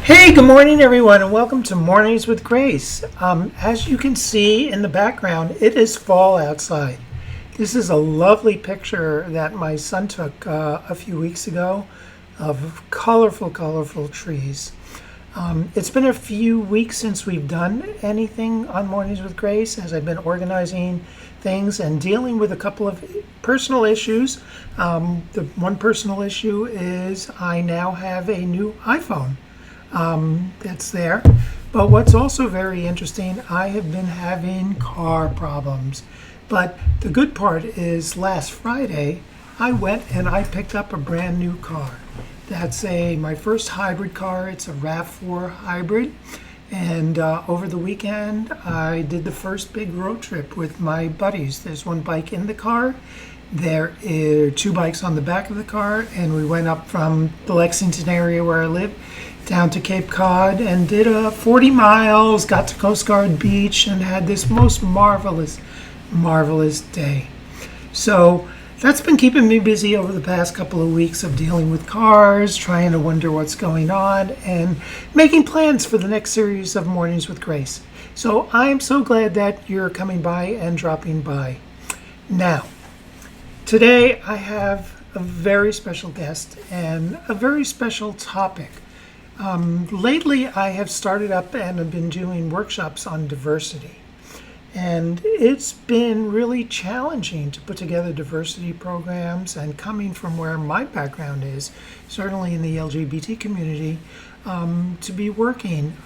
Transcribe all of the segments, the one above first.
Hey, good morning, everyone, and welcome to Mornings with Grace. As you can see in the background, it is fall outside. This is a lovely picture that my son took a few weeks ago of colorful, colorful trees. It's been a few weeks since we've done anything on Mornings with Grace, as I've been organizing things and dealing with a couple of personal issues. The one personal issue is I now have a new iPhone that's there. But what's also very interesting, I have been having car problems. But the good part is last Friday, I went and I picked up a brand new car. That's my first hybrid car. It's a RAV4 hybrid. And over the weekend, I did the first big road trip with my buddies. There's one bike in the car. There are two bikes on the back of the car. And we went up from the Lexington area where I live down to Cape Cod and did 40 miles, got to Coast Guard Beach, and had this most marvelous, marvelous day. So that's been keeping me busy over the past couple of weeks of dealing with cars, trying to wonder what's going on, and making plans for the next series of Mornings with Grace. So I'm so glad that you're coming by and dropping by. Now, today I have a very special guest and a very special topic. Lately, I have started up and have been doing workshops on diversity. And it's been really challenging to put together diversity programs. And coming from where my background is, certainly in the LGBT community, to be working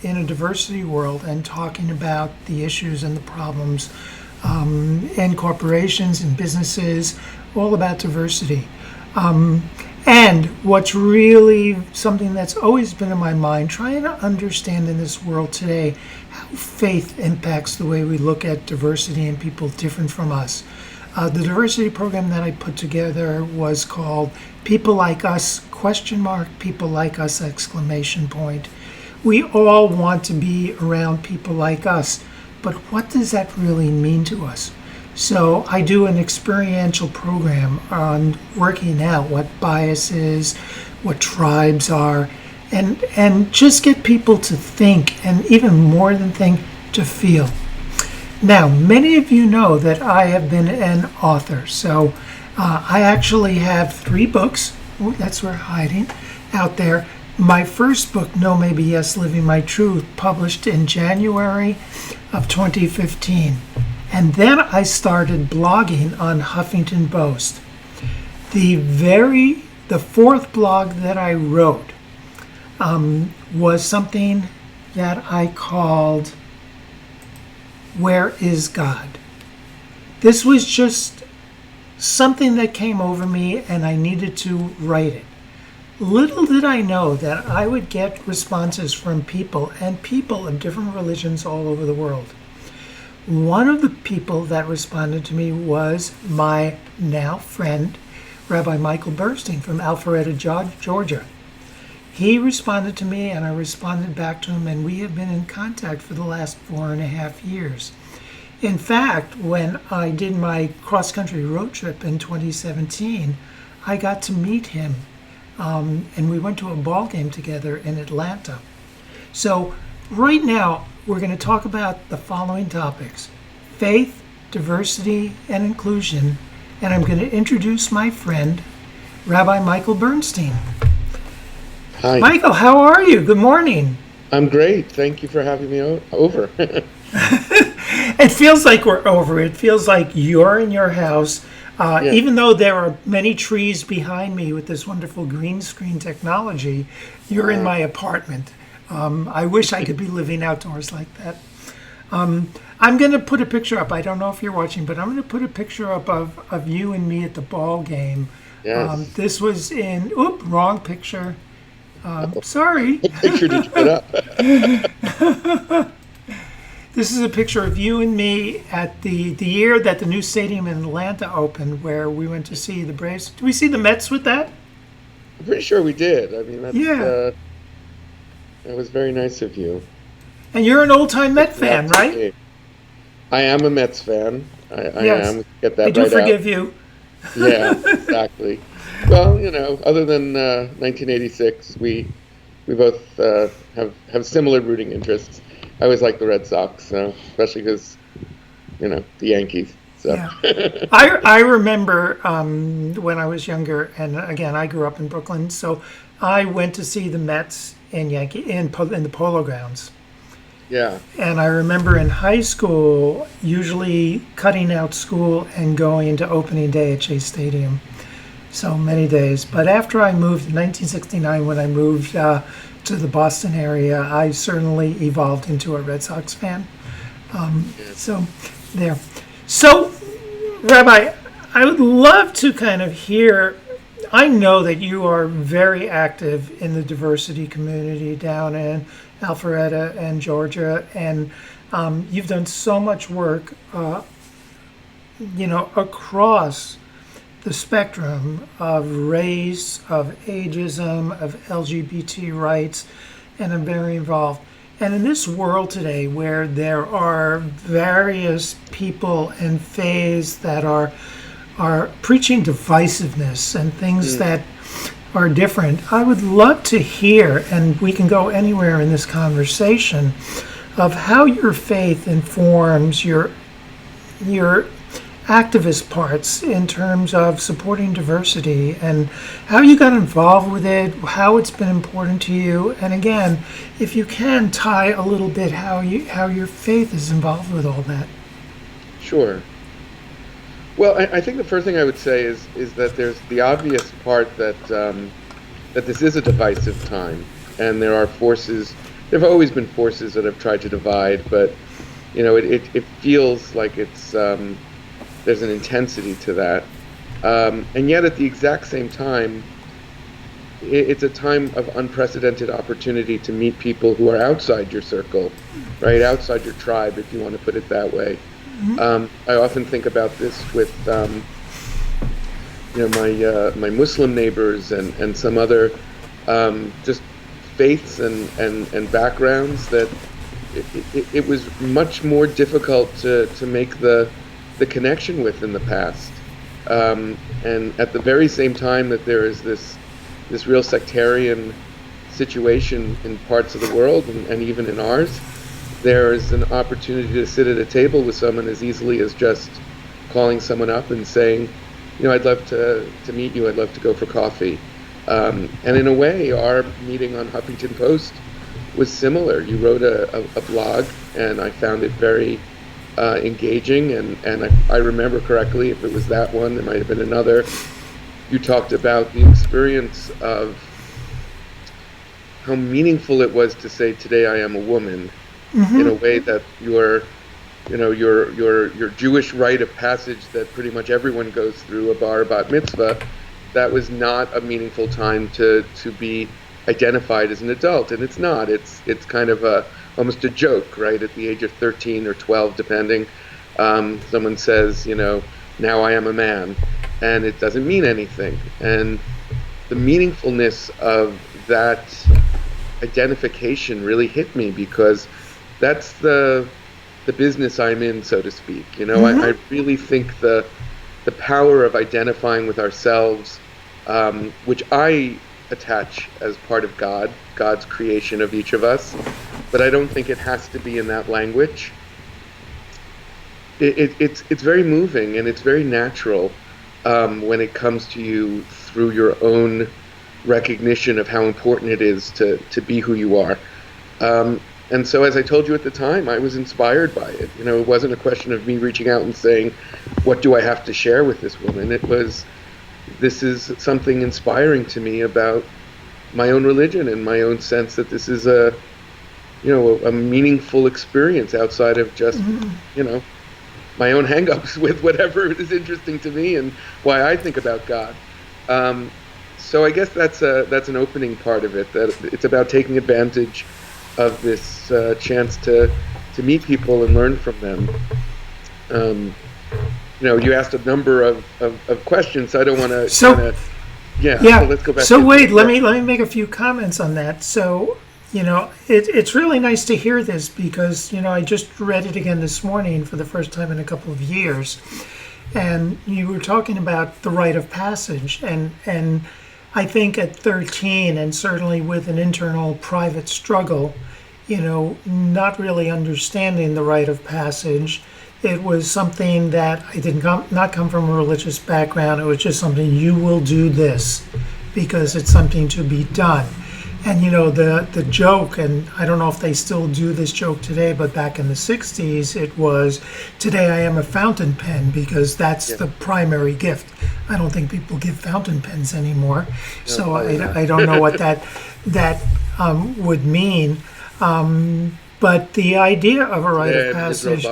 in a diversity world and talking about the issues and the problems in corporations and businesses, all about diversity. And what's really something that's always been in my mind, trying to understand in this world today how faith impacts the way we look at diversity and people different from us. The diversity program that I put together was called People Like Us, ? People Like Us, ! We all want to be around people like us, but what does that really mean to us? So I do an experiential program on working out what bias is, what tribes are, and just get people to think, and even more than think, to feel. Now, many of you know that I have been an author. So I actually have 3 books. Ooh, that's where hiding out there. My first book, No Maybe Yes, Living My Truth, published in January of 2015. And then I started blogging on Huffington Post. The 4th blog that I wrote was something that I called Where is God? This was just something that came over me and I needed to write it. Little did I know that I would get responses from people and people of different religions all over the world. One of the people that responded to me was my now friend, Rabbi Michael Bernstein from Alpharetta, Georgia. He responded to me and I responded back to him, and we have been in contact for the last 4.5 years. In fact, when I did my cross-country road trip in 2017, I got to meet him, and we went to a ball game together in Atlanta. So right now, we're going to talk about the following topics: faith, diversity, and inclusion. And I'm going to introduce my friend, Rabbi Michael Bernstein. Hi. Michael, how are you? Good morning. I'm great. Thank you for having me over. It feels like we're over. It feels like you're in your house. Yeah. Even though there are many trees behind me with this wonderful green screen technology, you're in my apartment. I wish I could be living outdoors like that. I'm going to put a picture up. I don't know if you're watching, but I'm going to put a picture up of you and me at the ball game. Yes. This was in, wrong picture. Sorry. What picture did you put up? This is a picture of you and me at the year that the new stadium in Atlanta opened, where we went to see the Braves. Did we see the Mets with that? I'm pretty sure we did. I mean, Yeah. That was very nice of you. And you're an old-time Met fan, right? Okay. I am a Mets fan. I Yes. am. Get that I do right forgive out. you. Yeah, exactly. Well, other than 1986, we we both have similar rooting interests. I always like the Red Sox, so especially because the Yankees. So Yeah. I remember when I was younger, and again, I grew up in Brooklyn, so I went to see the Mets in the Polo Grounds. yeah, And I remember in high school, usually cutting out school and going to opening day at Chase Stadium. So many days. But after I moved in 1969, when I moved to the Boston area, I certainly evolved into a Red Sox fan. yeah, So there. So, Rabbi, I would love to kind of hear. I know that you are very active in the diversity community down in Alpharetta and Georgia, and you've done so much work, across the spectrum of race, of ageism, of LGBT rights, and I'm very involved. And in this world today where there are various people and faiths that are preaching divisiveness and things that are different, I would love to hear, and we can go anywhere in this conversation, of how your faith informs your activist parts in terms of supporting diversity and how you got involved with it, how it's been important to you, and again, if you can tie a little bit how your faith is involved with all that. sure. Well, I think the first thing I would say is that there's the obvious part that this is a divisive time, and there are forces. There have always been forces that have tried to divide, but it feels like there's an intensity to that, and yet at the exact same time, it's a time of unprecedented opportunity to meet people who are outside your circle, right, outside your tribe, if you want to put it that way. I often think about this with my Muslim neighbors and some other just faiths and backgrounds that it was much more difficult to make the connection with in the past, and at the very same time that there is this real sectarian situation in parts of the world and even in ours, there is an opportunity to sit at a table with someone as easily as just calling someone up and saying, I'd love to meet you, I'd love to go for coffee. And in a way, our meeting on Huffington Post was similar. You wrote a blog, and I found it very engaging, and I remember correctly, if it was that one, it might have been another, you talked about the experience of how meaningful it was to say, today I am a woman, in a way that your Jewish rite of passage that pretty much everyone goes through, a bar bat mitzvah, that was not a meaningful time to be identified as an adult, and it's not. It's kind of almost a joke, right? At the age of 13 or 12, depending, someone says, now I am a man, and it doesn't mean anything. And the meaningfulness of that identification really hit me, because that's the business I'm in, so to speak. I really think the power of identifying with ourselves, which I attach as part of God's creation of each of us, but I don't think it has to be in that language. It's very moving, and it's very natural when it comes to you through your own recognition of how important it is to be who you are. And so, as I told you at the time, I was inspired by it. It wasn't a question of me reaching out and saying, what do I have to share with this woman? It was, this is something inspiring to me about my own religion and my own sense that this is a meaningful experience outside of just, my own hang-ups with whatever is interesting to me and why I think about God. So I guess that's an opening part of it, that it's about taking advantage of this chance to meet people and learn from them. You asked a number of questions, so I don't want to so let's go back. So wait, let me make a few comments on that. So, it's really nice to hear this, because, I just read it again this morning for the first time in a couple of years. And you were talking about the rite of passage, and I think at 13, and certainly with an internal private struggle, not really understanding the rite of passage, it was something that I did not come from a religious background. It was just something, you will do this because it's something to be done. And the joke, and I don't know if they still do this joke today, but back in the 60s, it was, today I am a fountain pen, because that's the primary gift. I don't think people give fountain pens anymore. So I don't know what that would mean. But the idea of a rite of passage.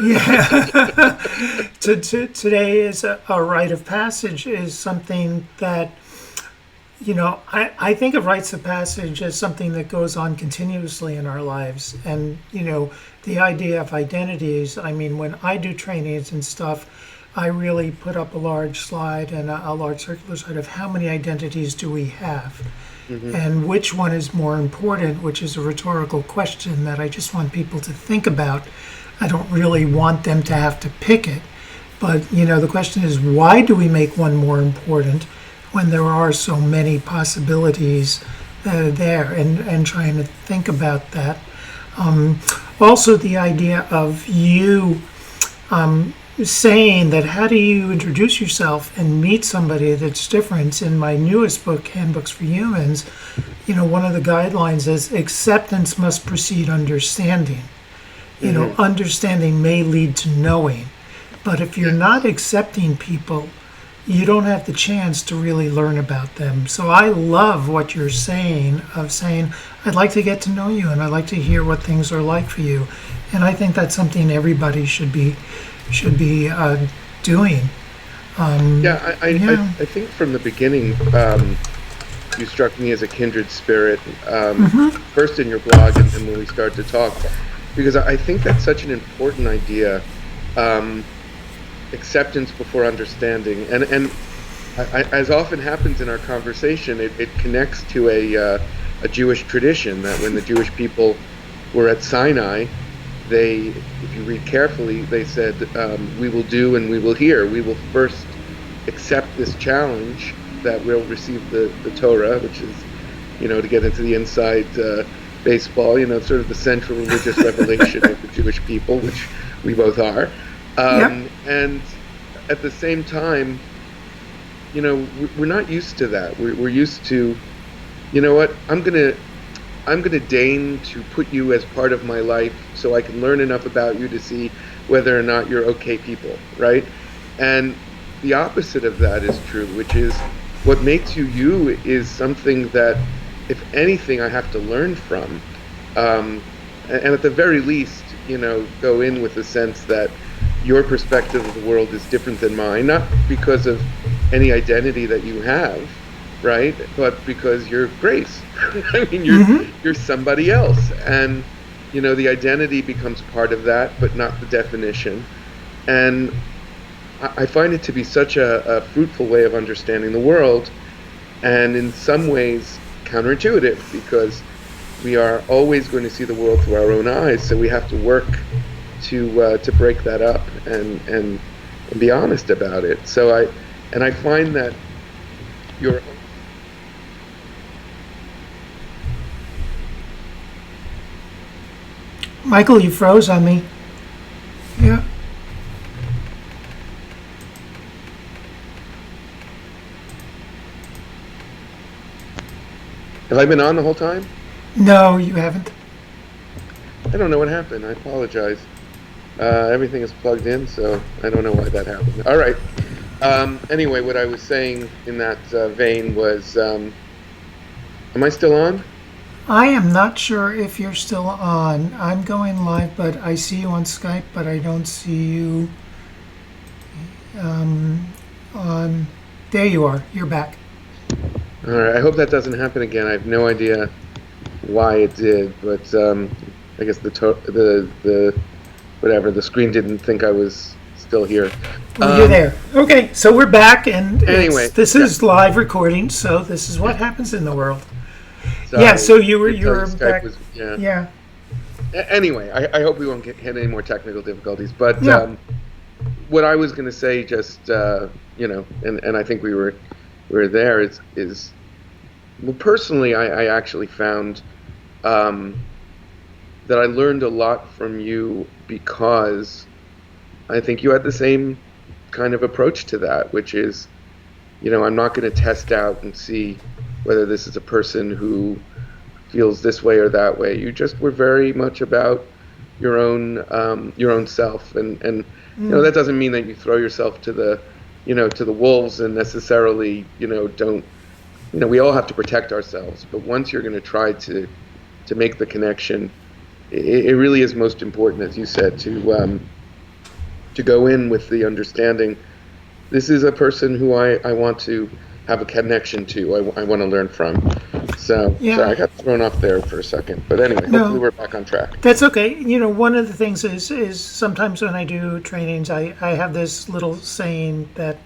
Yeah. Today is a rite of passage is something that, I think of rites of passage as something that goes on continuously in our lives. And, the idea of identities, I mean, when I do trainings and stuff, I really put up a large slide and a large circular slide of how many identities do we have, and which one is more important, which is a rhetorical question that I just want people to think about. I don't really want them to have to pick it. But, the question is, why do we make one more important when there are so many possibilities that are there, and trying to think about that. Also, the idea of you saying that, how do you introduce yourself and meet somebody that's different? In my newest book, Handbooks for Humans, one of the guidelines is acceptance must precede understanding. Understanding may lead to knowing, but if you're not accepting people, you don't have the chance to really learn about them. So I love what you're saying, of saying, I'd like to get to know you and I'd like to hear what things are like for you. And I think that's something everybody should be doing. I think from the beginning, you struck me as a kindred spirit, first in your blog and when we started to talk, because I think that's such an important idea. Acceptance before understanding, and as often happens in our conversation, it connects to a Jewish tradition that when the Jewish people were at Sinai, if you read carefully, they said, we will do and we will hear. We will first accept this challenge that we'll receive the Torah, which is, to get into the inside baseball, sort of the central religious revelation of the Jewish people, which we both are. And at the same time, we're not used to that. We're used to, I'm gonna deign to put you as part of my life so I can learn enough about you to see whether or not you're okay people, right? And the opposite of that is true, which is what makes you you is something that, if anything, I have to learn from. And at the very least, go in with the sense that your perspective of the world is different than mine, not because of any identity that you have, right? But because you're Grace. I mean, you're somebody else, and the identity becomes part of that, but not the definition. And I find it to be such a fruitful way of understanding the world, and in some ways counterintuitive, because we are always going to see the world through our own eyes, so we have to work to break that up and be honest about it. So I find that Michael, you froze on me. Yeah. Have I been on the whole time? No, you haven't. I don't know what happened. I apologize. Everything is plugged in, so I don't know why that happened. All right. Anyway, what I was saying in that vein was, am I still on? I am not sure if you're still on. I'm going live, but I see you on Skype, but I don't see you on. There you are. You're back. All right. I hope that doesn't happen again. I have no idea why it did, but I guess the screen didn't think I was still here. Well, you're there. Okay, so we're back, and anyway, this is live recording, so this is what happens in the world. So so you were back. Yeah. Anyway, I hope we won't hit any more technical difficulties. But what I was going to say, just and I think we were we're there is well, personally, I actually found um, that I learned a lot from you because I think you had the same kind of approach to that, which is, I'm not going to test out and see whether this is a person who feels this way or that way. You just were very much about your own self, and Mm. that doesn't mean that you throw yourself to the wolves and necessarily don't. We all have to protect ourselves, but once you're going to try to make the connection, it really is most important, as you said, to go in with the understanding this is a person who I want to have a connection to. I want to learn from. So, sorry, Yeah. I got thrown off there for a second. But anyway, hopefully No, we're back on track. that's okay. One of the things is sometimes when I do trainings, I have this little saying that,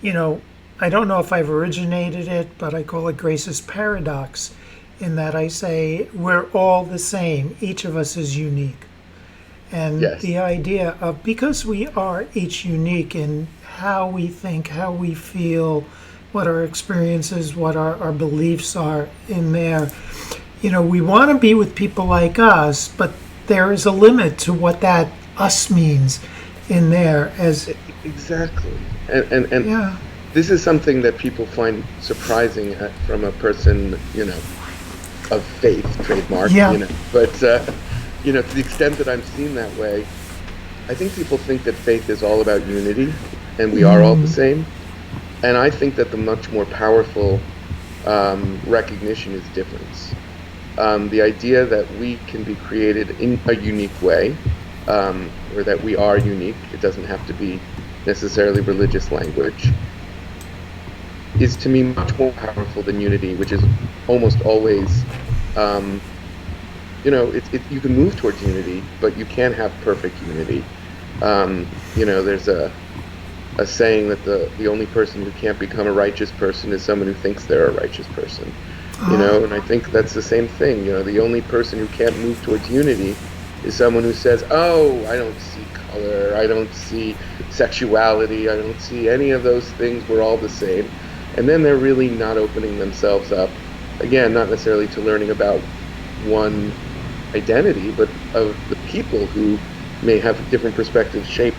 you know, I don't know if I've originated it, but I call it Grace's paradox, in that I say we're all the same. Each of us is unique. And Yes, the idea of, because we are each unique in how we think, how we feel, what our experiences, what our beliefs are in there, we want to be with people like us, but there is a limit to what that us means in there as, exactly. And yeah, this is something that people find surprising from a person, of faith, trademark, yeah, But, to the extent that I'm seen that way, I think people think that faith is all about unity, and we are all the same. And I think that the much more powerful recognition is difference. The idea that we can be created in a unique way, or that we are unique, it doesn't have to be necessarily religious language, is to me much more powerful than unity, which is almost always, um, you can move towards unity, but you can't have perfect unity. There's a saying that the only person who can't become a righteous person is someone who thinks they're a righteous person. And I think that's the same thing. The only person who can't move towards unity is someone who says, "Oh, I don't see color, I don't see sexuality, I don't see any of those things. We're all the same." And then they're really not opening themselves up, again, not necessarily to learning about one identity, but of the people who may have different perspectives shaped,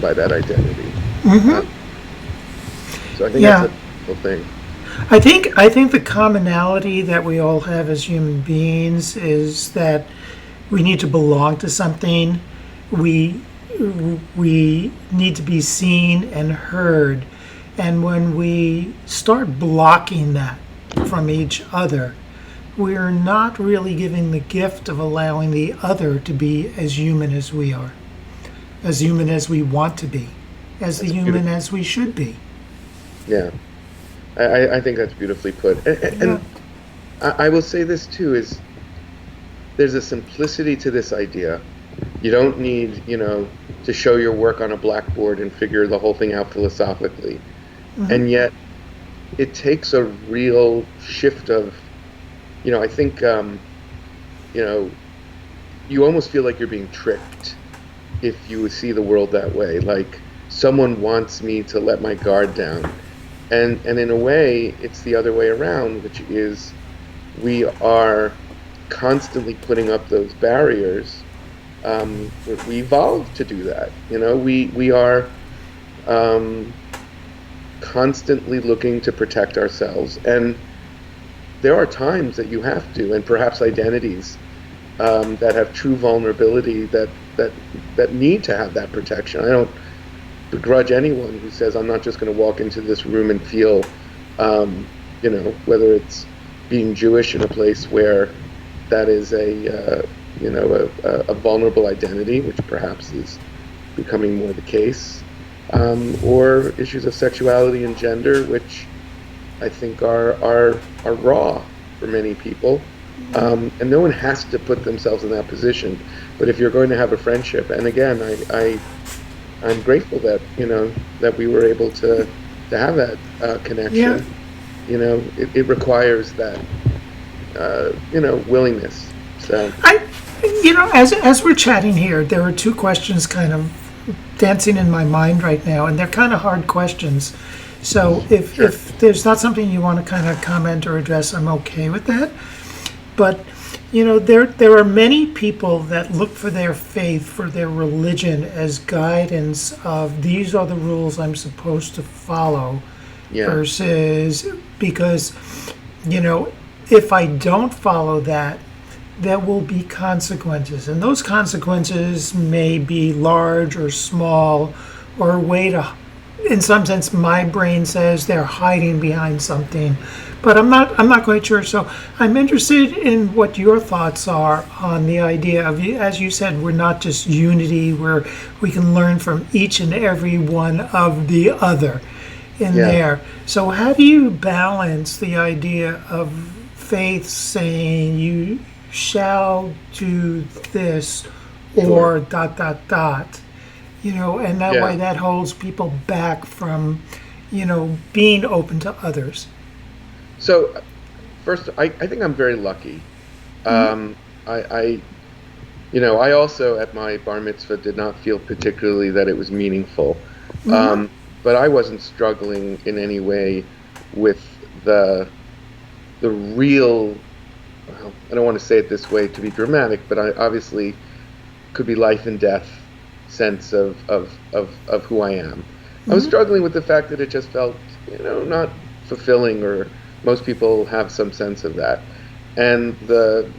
by that identity. Uh, so I think that's yeah. a beautiful thing. I think the commonality that we all have as human beings is that we need to belong to something. We we need to be seen and heard. And when we start blocking that from each other, we're not really giving the gift of allowing the other to be as human as we are, as human as we want to be, as the That's human beautiful. as we should be. Yeah, I think that's beautifully put. Yeah. And I will say this too: is there's a simplicity to this idea. You don't need, to show your work on a blackboard and figure the whole thing out philosophically. And yet, it takes a real shift of, I think, you know, you almost feel like you're being tricked if you see the world that way. Like someone wants me to let my guard down. And in a way, it's the other way around, which is we are constantly putting up those barriers. We evolved to do that. We are constantly looking to protect ourselves. And there are times that you have to, and perhaps identities that have true vulnerability that need to have that protection. I don't begrudge anyone who says, I'm not just going to walk into this room and feel, whether it's being Jewish in a place where that is a vulnerable identity, which perhaps is becoming more the case, or issues of sexuality and gender, which I think are raw for many people. And no one has to put themselves in that position. But if you're going to have a friendship, and again, I'm grateful that that we were able to have that Yeah. connection. It requires that willingness. So as we're chatting here, there are two questions kind of dancing in my mind right now, and they're kind of hard questions. So Sure. if there's not something you want to kind of comment or address, I'm okay with that. But there are many people that look for their faith, for their religion, as guidance of these are the rules I'm supposed to follow, Yeah. versus because you know if I don't follow that, there will be consequences, and those consequences may be large or small, or a way to, in some sense, my brain says they're hiding behind something, but I'm not quite sure. So I'm interested in what your thoughts are on the idea of, as you said, we're not just unity, where we can learn from each and every one of the other in Yeah. there. So how do you balance the idea of faith saying you shall do this, Sure. or dot dot dot, and that way Yeah. that holds people back from, being open to others. So first, I think I'm very lucky. Um, I I also at my bar mitzvah did not feel particularly that it was meaningful. Um, but I wasn't struggling in any way with the the real, well, I don't want to say it this way to be dramatic, but I obviously could be life and death sense of who I am. I was struggling with the fact that it just felt, not fulfilling, or most people have some sense of that. And the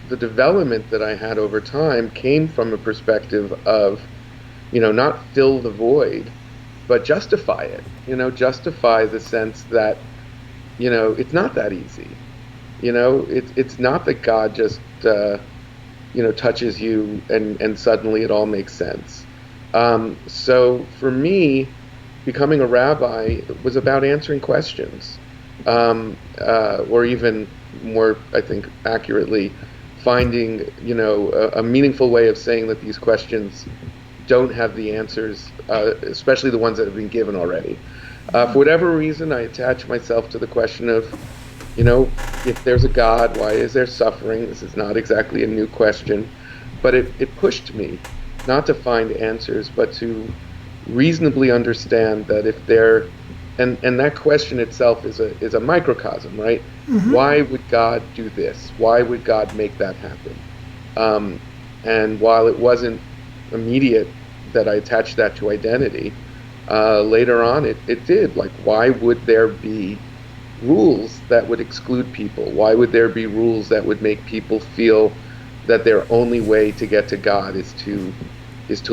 development that I had over time came from a perspective of, not fill the void, but justify it. Justify the sense that, it's not that easy. It's not that God just touches you and suddenly it all makes sense. So for me, becoming a rabbi was about answering questions, or even more, I think, accurately, finding a meaningful way of saying that these questions don't have the answers, especially the ones that have been given already. For whatever reason, I attach myself to the question of, if there's a God, why is there suffering? This is not exactly a new question, but it pushed me not to find answers, but to reasonably understand that if there, and that question itself is a microcosm, right? Why would God do this? Why would God make that happen? And while it wasn't immediate that I attached that to identity, later on it did. Like, why would there be rules that would exclude people? Why would there be rules that would make people feel that their only way to get to God is to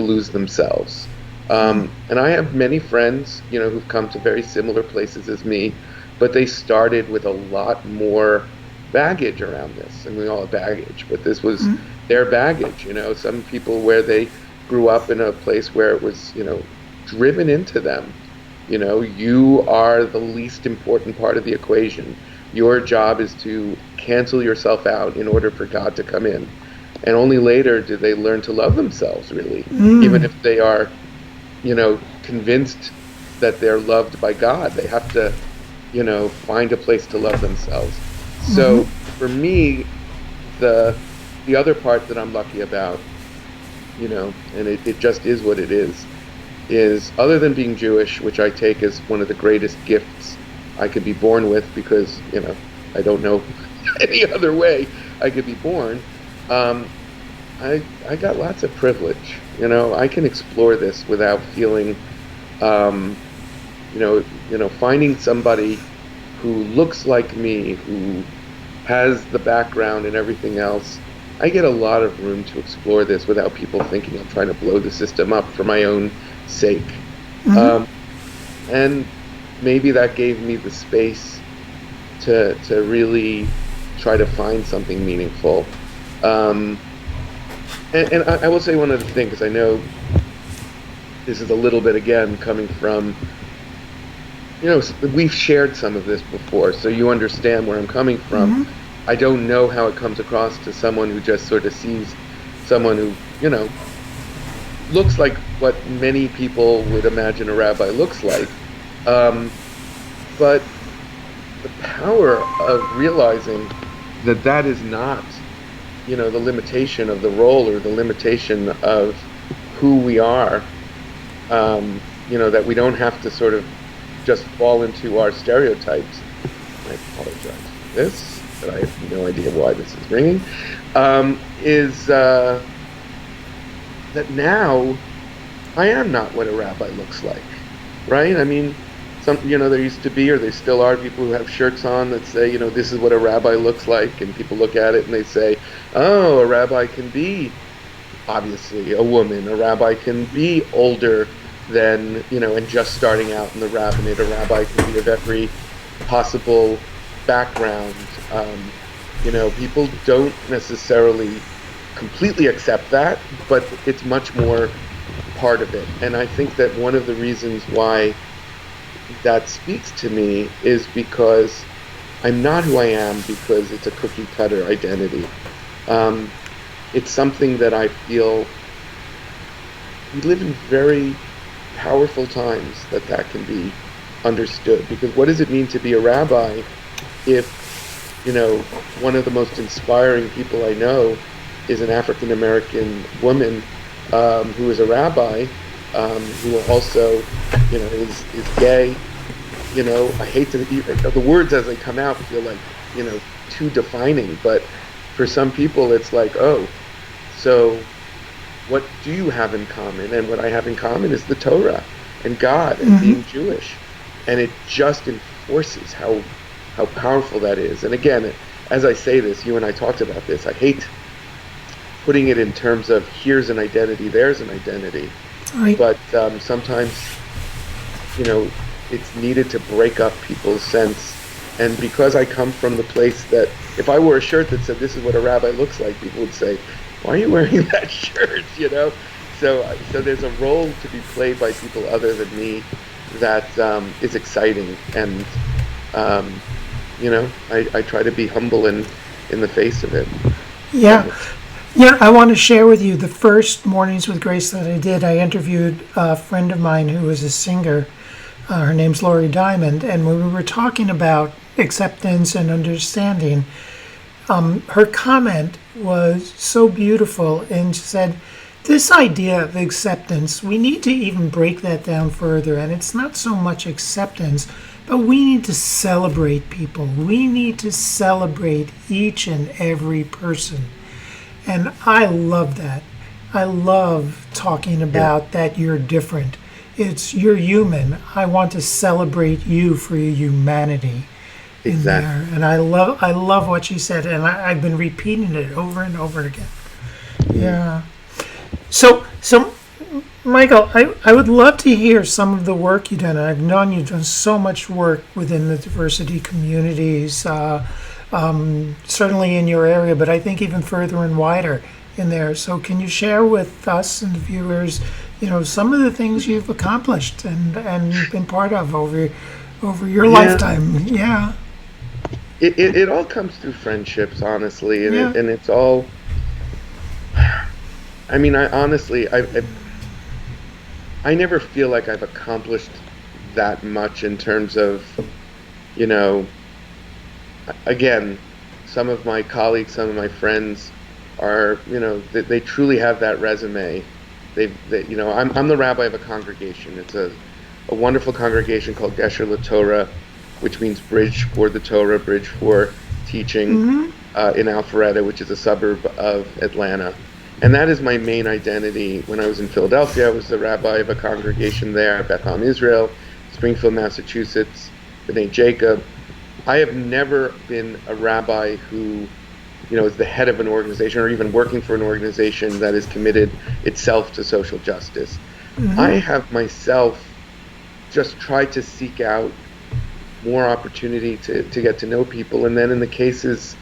lose themselves? And I have many friends, who've come to very similar places as me, but they started with a lot more baggage around this. And we all have baggage, but this was their baggage. Some people where they grew up in a place where it was, driven into them. You are the least important part of the equation. Your job is to cancel yourself out in order for God to come in. And only later do they learn to love themselves, really, even if they are, convinced that they're loved by God. They have to, find a place to love themselves. So for me, the other part that I'm lucky about, and it just is what it is other than being Jewish, which I take as one of the greatest gifts I could be born with, because, I don't know any other way I could be born. I got lots of privilege. I can explore this without feeling, finding somebody who looks like me, who has the background and everything else. I get a lot of room to explore this without people thinking I'm trying to blow the system up for my own sake. And maybe that gave me the space to really try to find something meaningful. And I will say one other thing, because I know this is a little bit, again, coming from, we've shared some of this before, so you understand where I'm coming from. I don't know how it comes across to someone who just sort of sees someone who, looks like what many people would imagine a rabbi looks like. But the power of realizing that that is not, the limitation of the role, or the limitation of who we are, that we don't have to sort of just fall into our stereotypes. I apologize for this, but I have no idea why this is ringing. Is that now I am not what a rabbi looks like, right? I mean, there used to be, or there still are, people who have shirts on that say, this is what a rabbi looks like, and people look at it and they say, oh, a rabbi can be obviously a woman, a rabbi can be older than, and just starting out in the rabbinate, a rabbi can be of every possible background. People don't necessarily completely accept that, but it's much more part of it. And I think that one of the reasons why that speaks to me is because I'm not who I am because it's a cookie cutter identity. It's something that I feel we live in very powerful times that can be understood. Because what does it mean to be a rabbi if, one of the most inspiring people I know is an African American woman who is a rabbi, who also, is gay. I hate to, the words as they come out feel like, too defining, but for some people it's like, oh, so what do you have in common? And what I have in common is the Torah and God and being Jewish. And it just enforces how powerful that is. And again, as I say this, you and I talked about this, I hate putting it in terms of here's an identity, there's an identity. Right. But sometimes, it's needed to break up people's sense. And because I come from the place that if I wore a shirt that said this is what a rabbi looks like, people would say, why are you wearing that shirt? So there's a role to be played by people other than me that is exciting. And, I try to be humble in the face of it. Yeah. Yeah, I want to share with you the first Mornings with Grace that I did. I interviewed a friend of mine who was a singer. Her name's Lori Diamond. And when we were talking about acceptance and understanding, her comment was so beautiful, and she said, this idea of acceptance, we need to even break that down further. And it's not so much acceptance, but we need to celebrate people. We need to celebrate each and every person. And I love that. I love talking about that you're different. You're human. I want to celebrate you for your humanity. Exactly. In there. And I love what she said, and I've been repeating it over and over again. Yeah. So Michael, I would love to hear some of the work you've done. I've known you've done so much work within the diversity communities, certainly in your area, but I think even further and wider in there. So can you share with us and the viewers, some of the things you've accomplished and been part of over your lifetime? Yeah. It all comes through friendships, honestly, and Yeah. it's all. I mean, I never feel like I've accomplished that much in terms of, again, some of my colleagues, some of my friends are, they truly have that resume. I'm the rabbi of a congregation. It's a wonderful congregation called Gesher LaTorah, which means bridge for the Torah, bridge for teaching, in Alpharetta, which is a suburb of Atlanta. And that is my main identity. When I was in Philadelphia, I was the rabbi of a congregation there, Beth Am Israel, Springfield, Massachusetts, B'nai Jacob. I have never been a rabbi who, is the head of an organization or even working for an organization that is committed itself to social justice. I have myself just tried to seek out more opportunity to get to know people. And then in the cases,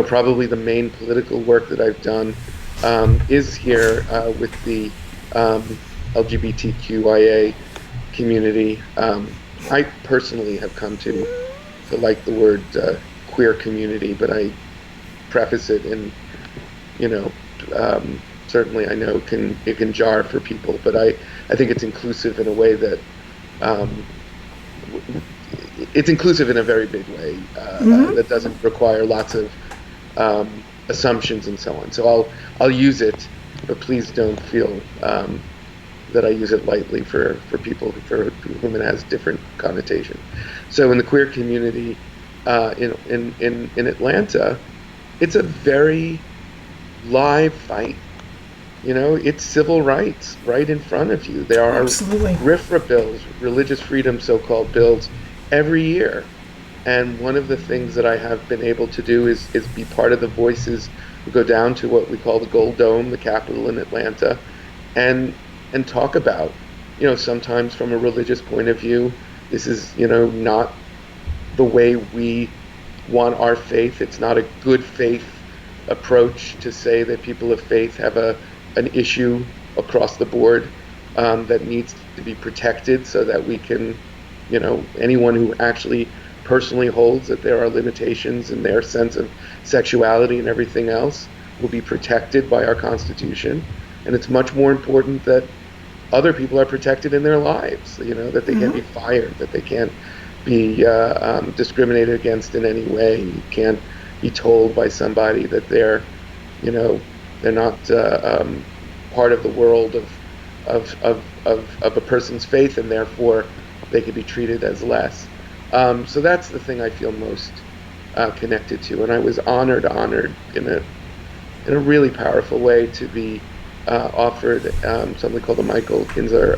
probably the main political work that I've done is here with the LGBTQIA community. I personally have come to like the word queer community, but I preface it in, certainly I know it can jar for people, but I think it's inclusive in a way that it's inclusive in a very big way that doesn't require lots of assumptions and so on. So I'll use it, but please don't feel that I use it lightly for people for whom it has different connotation. So in the queer community in Atlanta, it's a very live fight. It's civil rights right in front of you. There are Absolutely. RFRA bills, religious freedom so-called bills, every year. And one of the things that I have been able to do is be part of the voices who go down to what we call the Gold Dome, the Capitol in Atlanta, and and talk about, sometimes from a religious point of view, this is, not the way we want our faith. It's not a good faith approach to say that people of faith have an issue across the board that needs to be protected so that we can, anyone who actually personally holds that there are limitations in their sense of sexuality and everything else will be protected by our Constitution. And it's much more important that other people are protected in their lives, that they can't be fired, that they can't be discriminated against in any way. You can't be told by somebody that they're not part of the world of a person's faith, and therefore they could be treated as less. So that's the thing I feel most connected to, and I was honored in a really powerful way to be offered something called the Michael Kinzer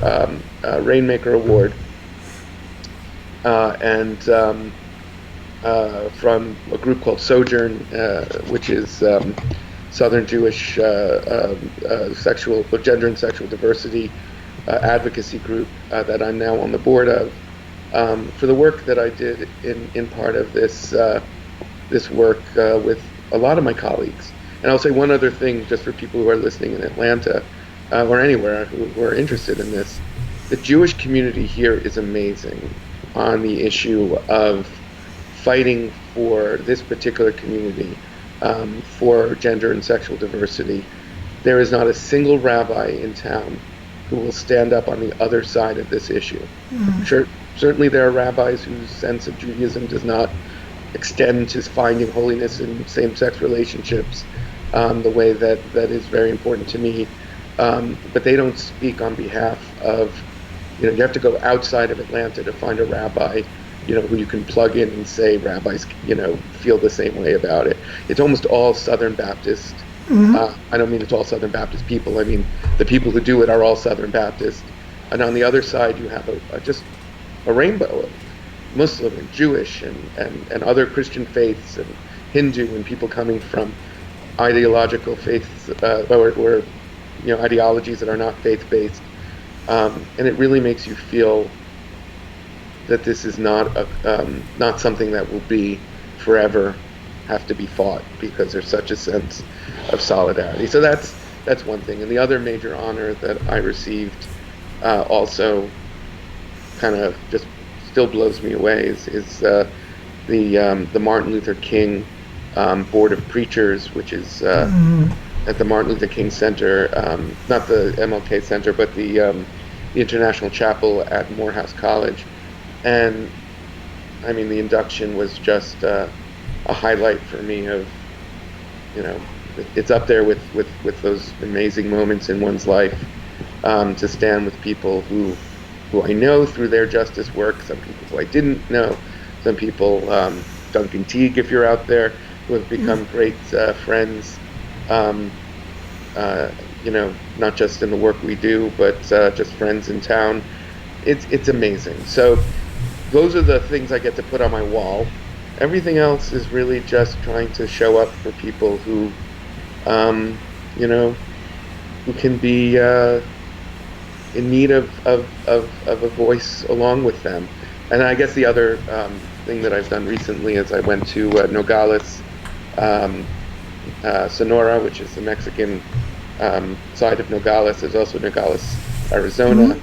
Rainmaker Award, and from a group called Sojourn, which is Southern Jewish gender and sexual diversity advocacy group that I'm now on the board of, for the work that I did in part of this work with a lot of my colleagues. And I'll say one other thing, just for people who are listening in Atlanta or anywhere who are interested in this. The Jewish community here is amazing on the issue of fighting for this particular community, for gender and sexual diversity. There is not a single rabbi in town who will stand up on the other side of this issue. Sure, certainly there are rabbis whose sense of Judaism does not extend to finding holiness in same-sex relationships the way that is very important to me. But they don't speak on behalf of, you have to go outside of Atlanta to find a rabbi, who you can plug in and say rabbis, feel the same way about it. It's almost all Southern Baptist. I don't mean it's all Southern Baptist people. I mean, the people who do it are all Southern Baptist. And on the other side, you have just a rainbow of Muslim and Jewish and other Christian faiths and Hindu and people coming from ideological faiths or ideologies that are not faith-based. And it really makes you feel that this is not something that will be forever have to be fought, because there's such a sense of solidarity. So that's one thing. And the other major honor that I received also kind of just still blows me away is the Martin Luther King Board of Preachers, which is at the Martin Luther King Center, not the MLK Center, but the International Chapel at Morehouse College. And I mean, the induction was just a highlight for me of, it's up there with those amazing moments in one's life, to stand with people who I know through their justice work, some people who I didn't know, some people, Duncan Teague, if you're out there, who have become great friends, not just in the work we do, but just friends in town. It's amazing. So those are the things I get to put on my wall. Everything else is really just trying to show up for people who, who can be in need of a voice along with them. And I guess the other thing that I've done recently is I went to Nogales, Sonora, which is the Mexican side of Nogales. There's also Nogales, Arizona,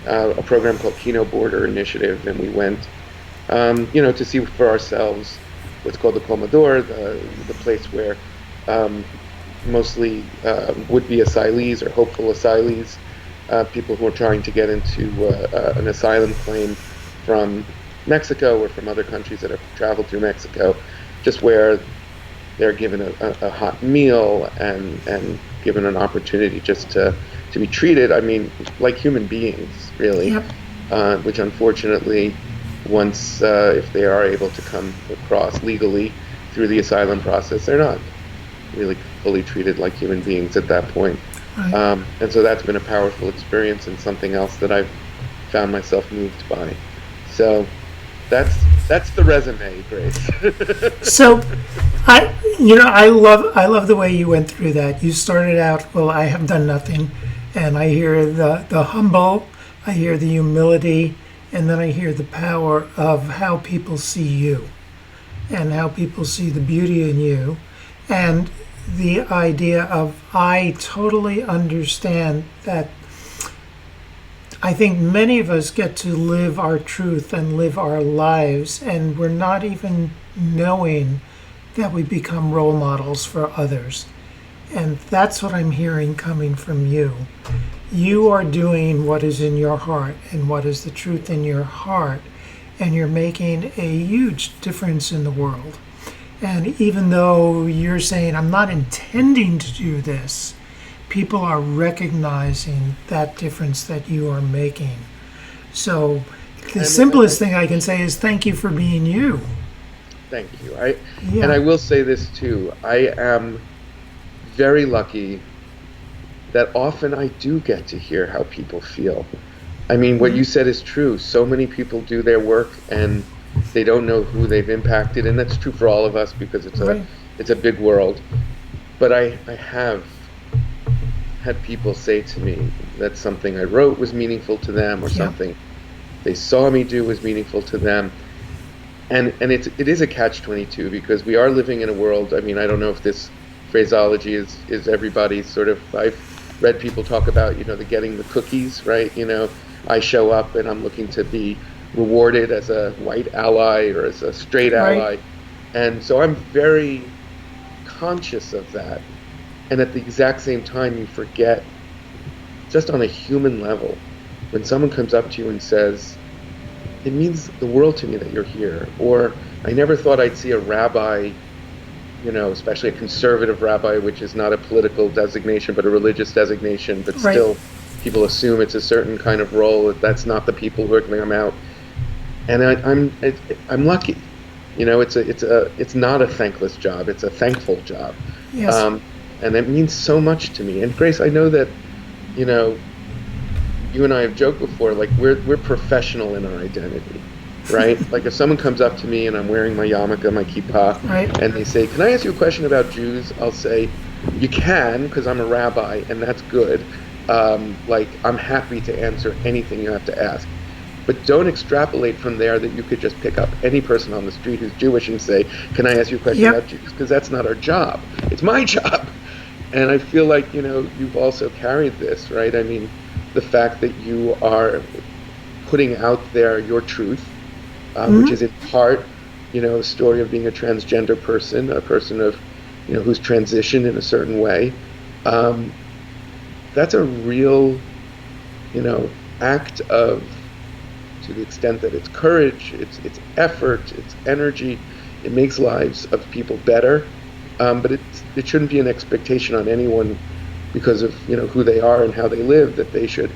a program called Kino Border Initiative, and we went, to see for ourselves what's called the Comedor, the place where mostly would-be asylees or hopeful asylees, people who are trying to get into an asylum claim from Mexico or from other countries that have traveled through Mexico, just where they're given a hot meal and given an opportunity just to to be treated, I mean, like human beings, really, Yep. which unfortunately, once if they are able to come across legally through the asylum process, they're not really fully treated like human beings at that point. Right. And so that's been a powerful experience and something else that I've found myself moved by. So that's the resume, Grace. So, I love the way you went through that. You started out, well, I have done nothing, and I hear the humble, I hear the humility, and then I hear the power of how people see you, and how people see the beauty in you, and the idea of I totally understand that. I think many of us get to live our truth and live our lives, and we're not even knowing that we become role models for others. And that's what I'm hearing coming from you. You are doing what is in your heart and what is the truth in your heart, and you're making a huge difference in the world. And even though you're saying, I'm not intending to do this, people are recognizing that difference that you are making. So the simplest thing I can say is thank you for being you. Thank you. And Yeah. I will say this too. I am very lucky that often I do get to hear how people feel. I mean, what you said is true. So many people do their work and they don't know who they've impacted, and that's true for all of us because Right. it's a big world. But I have had people say to me that something I wrote was meaningful to them, or Yeah. something they saw me do was meaningful to them. And it is a catch-22 because we are living in a world. I mean, I don't know if this phraseology is everybody's sort of. I've read people talk about, the getting the cookies, right? I show up and I'm looking to be rewarded as a white ally or as a straight Right. ally. And so I'm very conscious of that. And at the exact same time, you forget, just on a human level, when someone comes up to you and says, it means the world to me that you're here, or I never thought I'd see a rabbi, especially a conservative rabbi, which is not a political designation, but a religious designation, but Right. still people assume it's a certain kind of role. That's not the people who are going to come out. And I'm lucky. It's not a thankless job. It's a thankful job. Yes. And it means so much to me. And Grace, I know that, you and I have joked before, like we're professional in our identity, right? Like if someone comes up to me and I'm wearing my yarmulke, my kippah, Right. and they say, "Can I ask you a question about Jews?" I'll say, "You can, because I'm a rabbi, and that's good. Like I'm happy to answer anything you have to ask." But don't extrapolate from there that you could just pick up any person on the street who's Jewish and say, "Can I ask you a question Yep. about Jews?" Because that's not our job. It's my job. And I feel like, you've also carried this, right? I mean, the fact that you are putting out there your truth, which is in part, a story of being a transgender person, a person of, who's transitioned in a certain way. That's a real, act of, to the extent that it's courage, it's effort, it's energy. It makes lives of people better, but it shouldn't be an expectation on anyone because of who they are and how they live that they should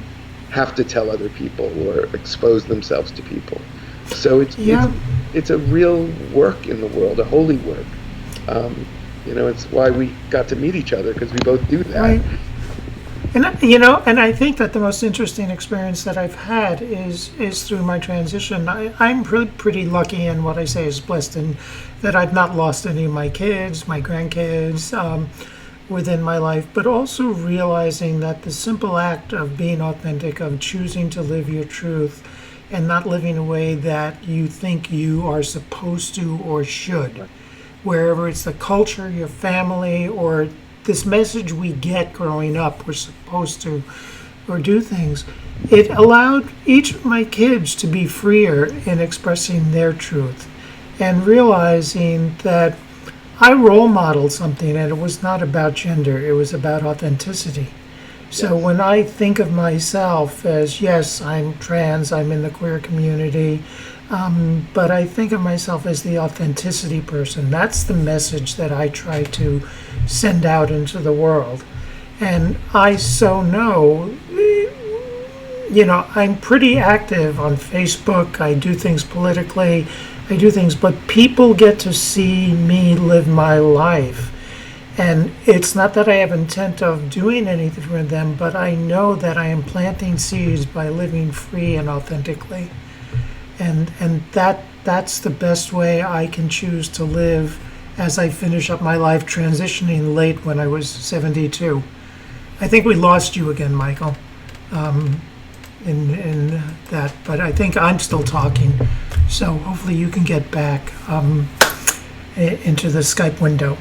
have to tell other people or expose themselves to people. So Yeah. it's a real work in the world, a holy work. It's why we got to meet each other because we both do that. Right. And I think that the most interesting experience that I've had is through my transition. I'm pretty lucky, and what I say is blessed, in that I've not lost any of my kids, my grandkids, within my life, but also realizing that the simple act of being authentic, of choosing to live your truth, and not living a way that you think you are supposed to or should, wherever it's the culture, your family, or this message we get growing up, we're supposed to or do things. It allowed each of my kids to be freer in expressing their truth and realizing that I role modeled something, and it was not about gender, it was about authenticity. So Yes. when I think of myself as, yes, I'm trans, I'm in the queer community, but I think of myself as the authenticity person. That's the message that I try to send out into the world. And I so know, I'm pretty active on Facebook. I do things politically. I do things, but people get to see me live my life. And it's not that I have intent of doing anything for them, but I know that I am planting seeds by living free and authentically. And that's the best way I can choose to live as I finish up my life transitioning late when I was 72. I think we lost you again, Michael, in that, but I think I'm still talking. So hopefully you can get back into the Skype window.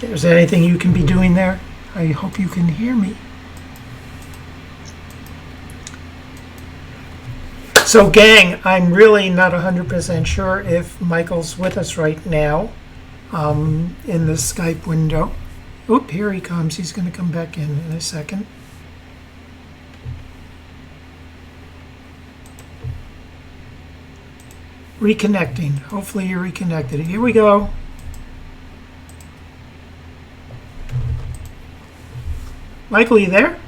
Is there anything you can be doing there? I hope you can hear me. So gang, I'm really not 100% sure if Michael's with us right now in the Skype window. Oop, here he comes. He's going to come back in a second. Reconnecting. Hopefully you're reconnected. Here we go. Michael, you there?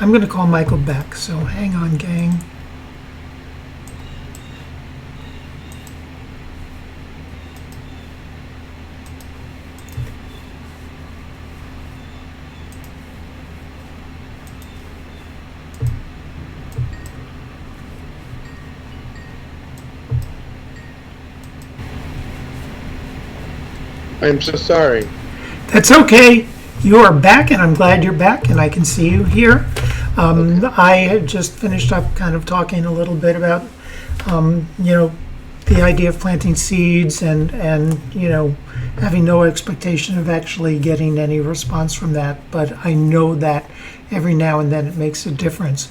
I'm going to call Michael back, so hang on, gang. I'm so sorry. That's okay. You are back, and I'm glad you're back, and I can see you here. I had just finished up kind of talking a little bit about, the idea of planting seeds and having no expectation of actually getting any response from that. But I know that every now and then it makes a difference.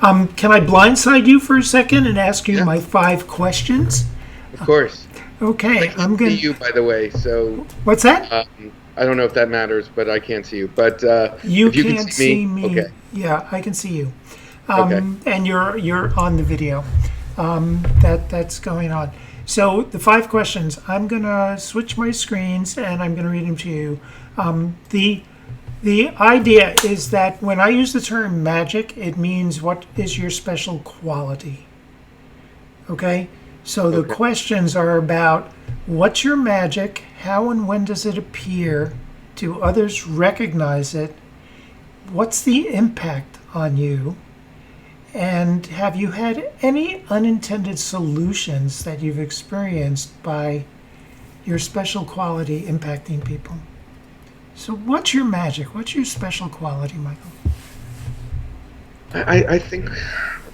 Can I blindside you for a second and ask you my 5 questions? Of course. Okay, I'm I going see you, by the way, so... What's that? I don't know if that matters, but I can't see you. But you if you can't can see me. Okay. Yeah, I can see you. Okay. And you're on the video. That's going on. So the 5 questions. I'm gonna switch my screens and I'm gonna read them to you. The idea is that when I use the term magic, it means what is your special quality. Okay. So the questions are about what's your magic, how and when does it appear, do others recognize it, what's the impact on you, and have you had any unintended solutions that you've experienced by your special quality impacting people. So what's your magic? What's your special quality, Michael? I think,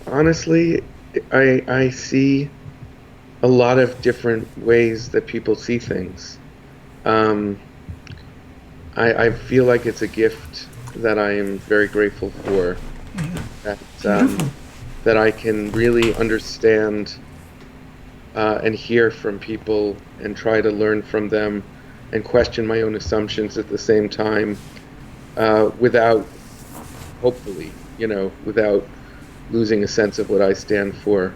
honestly, I see a lot of different ways that people see things. I feel like it's a gift that I am very grateful for. That I can really understand and hear from people and try to learn from them and question my own assumptions at the same time, without, hopefully, without losing a sense of what I stand for.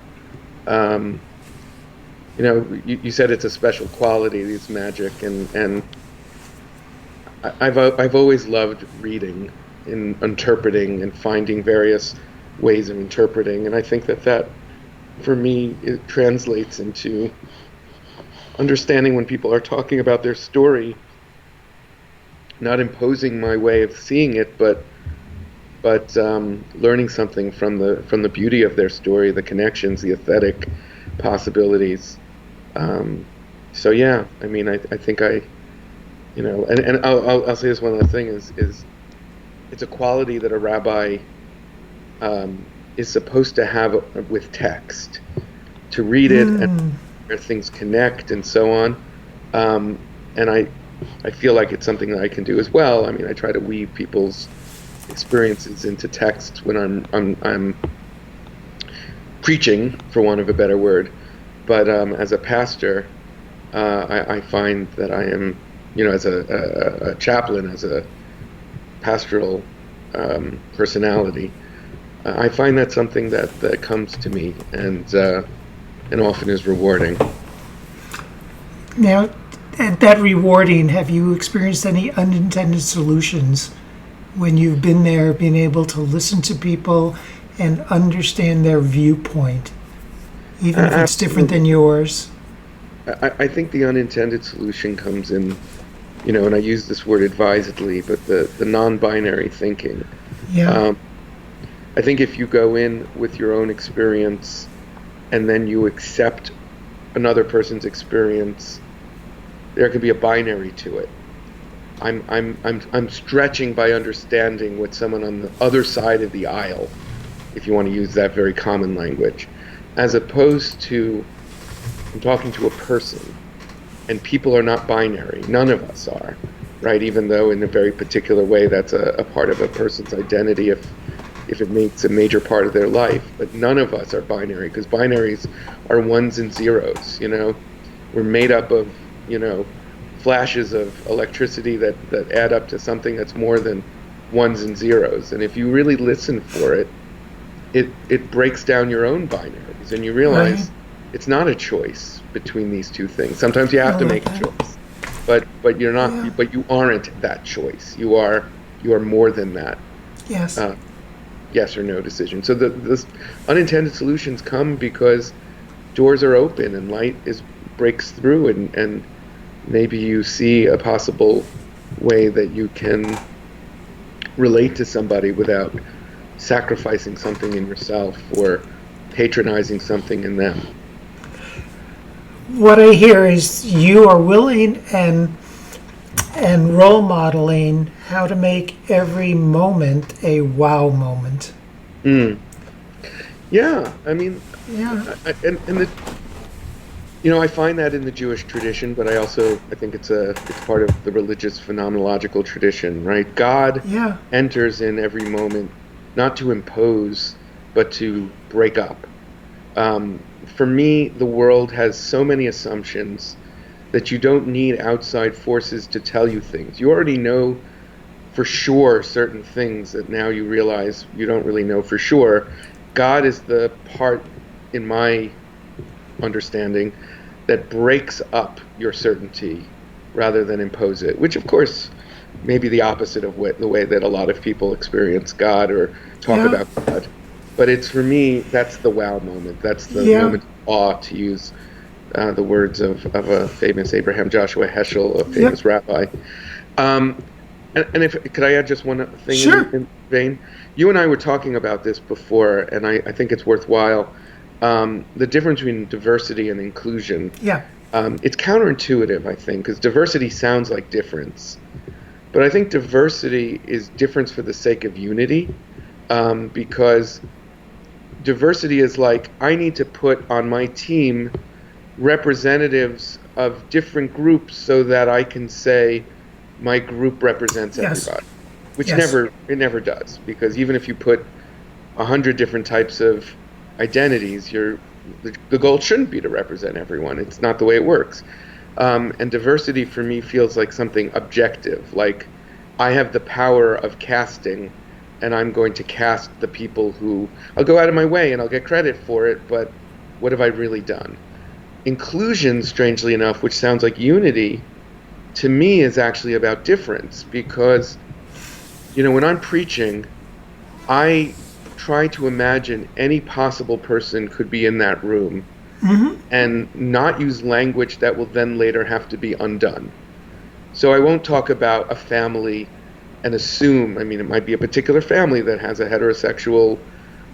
You said it's a special quality, it's magic, and I've always loved reading and interpreting and finding various ways of interpreting, and I think that for me it translates into understanding when people are talking about their story, not imposing my way of seeing it, but learning something from the beauty of their story, the connections, the aesthetic possibilities. So yeah, I mean, I think and I'll say this one last thing is it's a quality that a rabbi is supposed to have with text, to read it and where things connect and so on. And I feel like it's something that I can do as well. I mean, I try to weave people's experiences into text when I'm preaching, for want of a better word. But as a pastor, I find that I am, as a chaplain, as a pastoral personality, I find that something that comes to me and often is rewarding. Now, at that rewarding, have you experienced any unintended solutions when you've been there, being able to listen to people and understand their viewpoint, even if it's different than Absolutely. yours? I think the unintended solution comes in, and I use this word advisedly, but the non-binary thinking. Yeah, Um, I think if you go in with your own experience and then you accept another person's experience, there can be a binary to it. I'm stretching by understanding what someone on the other side of the aisle, if you want to use that very common language, as opposed to I'm talking to a person, and people are not binary. None of us are, right? Even though in a very particular way that's a part of a person's identity if it makes a major part of their life. But none of us are binary because binaries are ones and zeros, We're made up of, flashes of electricity that add up to something that's more than ones and zeros. And if you really listen for it, it breaks down your own binaries and you right. realize it's not a choice between these two things. Sometimes you I have to like make a that. choice, but you're not, Yeah, but you aren't that choice. You are more than that. yes. Uh, yes or no decision. So the unintended solutions come because doors are open and light is breaks through, and maybe you see a possible way that you can relate to somebody without sacrificing something in yourself or patronizing something in them. What I hear is you are willing and role modeling how to make every moment a wow moment. Mm. Yeah, I mean, Yeah, and I find that in the Jewish tradition, but I think it's part of the religious phenomenological tradition, right? God yeah, enters in every moment, not to impose, but to break up. For me, the world has so many assumptions that you don't need outside forces to tell you things. You already know for sure certain things that now you realize you don't really know for sure. God is the part, in my understanding, that breaks up your certainty rather than impose it, which of course may be the opposite of the way that a lot of people experience God or talk yeah, about God. But it's for me, that's the wow moment. That's the yeah. moment of awe, to use the words of a famous Abraham Joshua Heschel, a Yep. famous rabbi. Um, and if could I add just one thing Sure. in vein? You and I were talking about this before, and I think it's worthwhile. The difference between diversity and inclusion. Yeah. It's counterintuitive, I think, because diversity sounds like difference, but I think diversity is difference for the sake of unity, because diversity is like I need to put on my team representatives of different groups so that I can say my group represents Yes. everybody, which Yes. it never does, because even if you put 100 different types of identities, the goal shouldn't be to represent everyone. It's not the way it works. And diversity for me feels like something objective, like I have the power of casting, and I'm going to cast the people who I'll go out of my way and I'll get credit for it, but what have I really done? Inclusion, strangely enough, which sounds like unity, to me is actually about difference because, when I'm preaching, I try to imagine any possible person could be in that room and not use language that will then later have to be undone. So I won't talk about a family and assume, I mean, it might be a particular family that has a heterosexual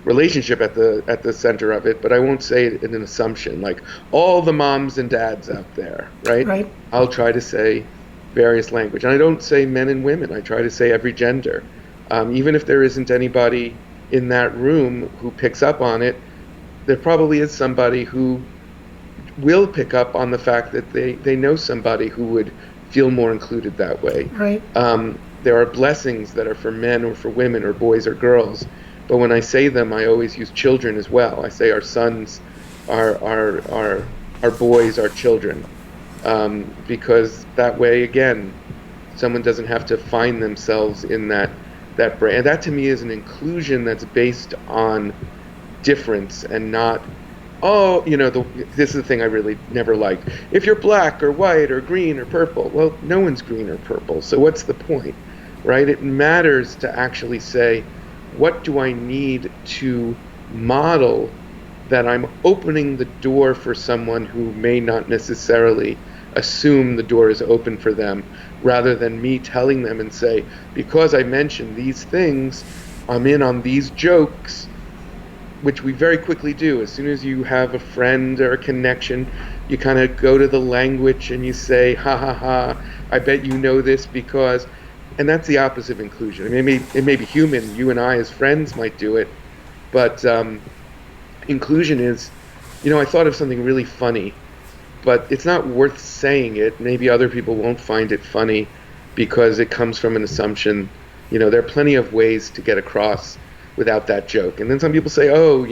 relationship at the center of it, but I won't say it in an assumption like all the moms and dads out there, right? Right. I'll try to say various language, and I don't say men and women. I try to say every gender, even if there isn't anybody in that room who picks up on it. There probably is somebody who will pick up on the fact that they know somebody who would feel more included that way. Right. There are blessings that are for men or for women or boys or girls, but when I say them, I always use children as well. I say our sons, our boys, our children, because that way again, someone doesn't have to find themselves in that brain. And that to me is an inclusion that's based on difference and not oh, this is the thing I really never liked. If you're black or white or green or purple, well, no one's green or purple. So what's the point, right? It matters to actually say, what do I need to model that I'm opening the door for someone who may not necessarily assume the door is open for them, rather than me telling them and say, because I mentioned these things, I'm in on these jokes, which we very quickly do. As soon as you have a friend or a connection, you kind of go to the language and you say, ha ha ha, I bet you know this because, and that's the opposite of inclusion. I mean, it may be human, you and I as friends might do it, but inclusion is, I thought of something really funny, but it's not worth saying it. Maybe other people won't find it funny because it comes from an assumption. There are plenty of ways to get across without that joke. And then some people say, oh,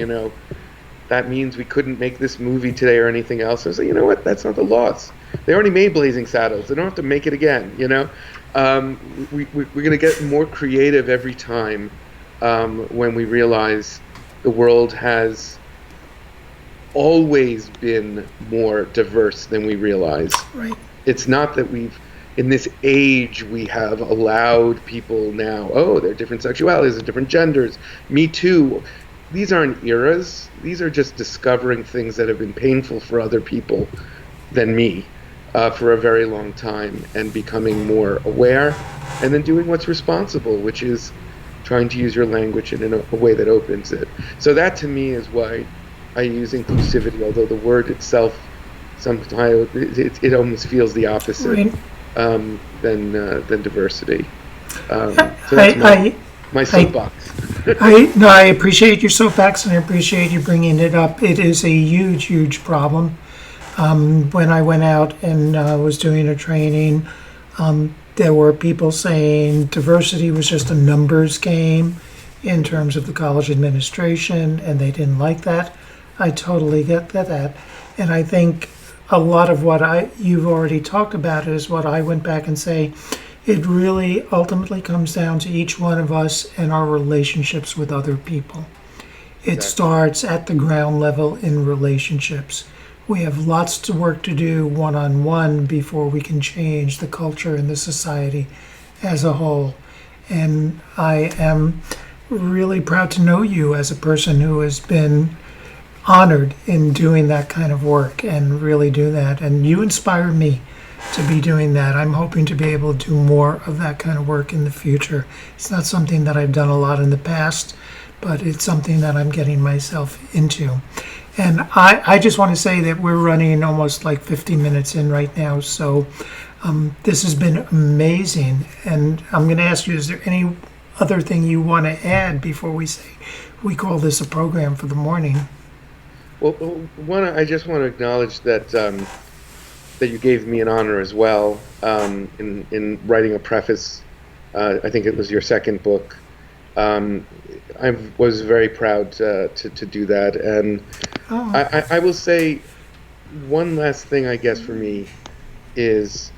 that means we couldn't make this movie today or anything else. I say, you know what? That's not the loss. They already made Blazing Saddles. They don't have to make it again, we're going to get more creative every time when we realize the world has always been more diverse than we realize. Right. It's not that in this age, we have allowed people now, there are different sexualities and different genders. Me Too. These aren't eras. These are just discovering things that have been painful for other people than me for a very long time, and becoming more aware, and then doing what's responsible, which is trying to use your language in a way that opens it. So that to me is why I use inclusivity, although the word itself sometimes it almost feels the opposite than diversity. So that's my soapbox. I appreciate your soapbox, and I appreciate you bringing it up. It is a huge, huge problem. When I went out and was doing a training, there were people saying diversity was just a numbers game in terms of the college administration, and they didn't like that. I totally get that. And I think a lot of what you've already talked about is what I went back and say, it really ultimately comes down to each one of us and our relationships with other people. It starts at the ground level in relationships. We have lots of work to do one-on-one before we can change the culture and the society as a whole. And I am really proud to know you as a person who has been honored in doing that kind of work and really do that. And you inspire me to be doing that. I'm hoping to be able to do more of that kind of work in the future. It's not something that I've done a lot in the past, but it's something that I'm getting myself into. And I just want to say that we're running almost like 50 minutes in right now. So this has been amazing. And I'm going to ask you, is there any other thing you want to add before we say we call this a program for the morning? Well, I just want to acknowledge that that you gave me an honor as well in writing a preface. I think it was your second book. I was very proud to do that, and I will say one last thing, I guess, for me is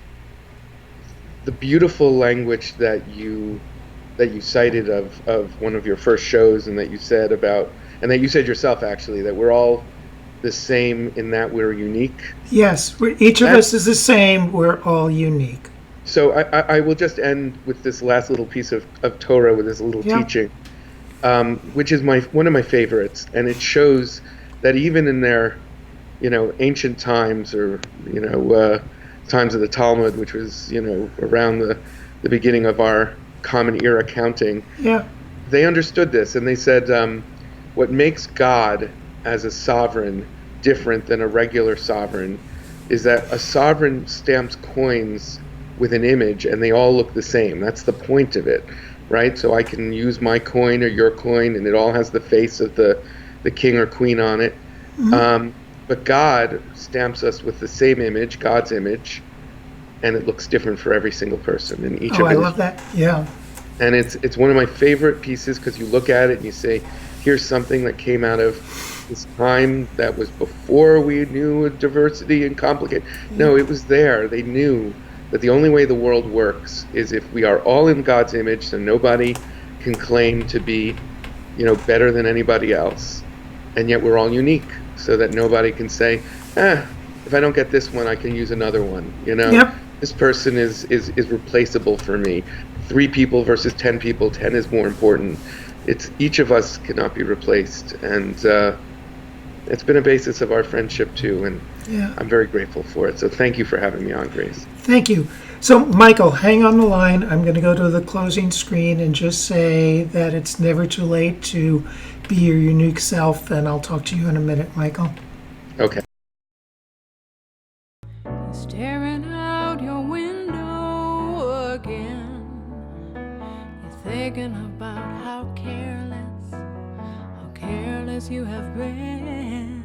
the beautiful language that you cited of one of your first shows, and that you said that you said yourself actually, that we're all the same in that we're unique. Yes, each of us is the same. We're all unique. So I will just end with this last little piece of Torah, with this little teaching, which is one of my favorites, and it shows that even in their, ancient times, or times of the Talmud, which was around the beginning of our Common Era counting, they understood this, and they said, what makes God as a sovereign different than a regular sovereign is that a sovereign stamps coins with an image, and they all look the same. That's the point of it, right? So I can use my coin or your coin, and it all has the face of the king or queen on it. Mm-hmm. But God stamps us with the same image, God's image, and it looks different for every single person. And each of I love that. Yeah. And it's one of my favorite pieces, because you look at it and you say, here's something that came out of this time that was before we knew diversity and complicate. No, it was there. They knew that the only way the world works is if we are all in God's image, so nobody can claim to be, better than anybody else, and yet we're all unique. so that nobody can say, if I don't get this one, I can use another one. Yep. This person is replaceable for me. 3 people versus 10 people. 10 is more important. It's each of us cannot be replaced, and it's been a basis of our friendship too. And Yeah. I'm very grateful for it. So thank you for having me on, Grace. Thank you. So, Michael, hang on the line. I'm going to go to the closing screen and just say that it's never too late to be your unique self, and I'll talk to you in a minute, Michael. Okay. Staring out your window again, you're thinking about how careless you have been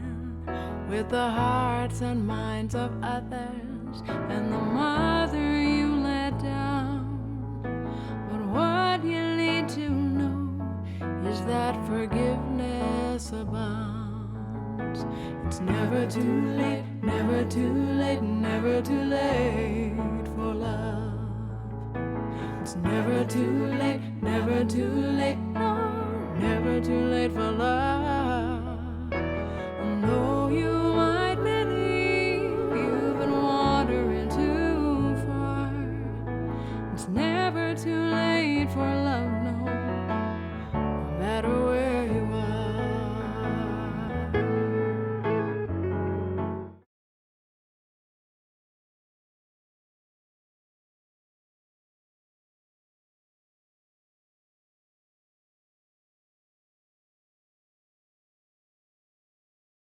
with the hearts and minds of others and the mother you let down. But what you need to know is that forgiveness abounds. It's never too late, never too late, never too late for love. It's never too late, never too late, no, never too late for love. And though you might believe you've been wandering too far, it's never too late for love.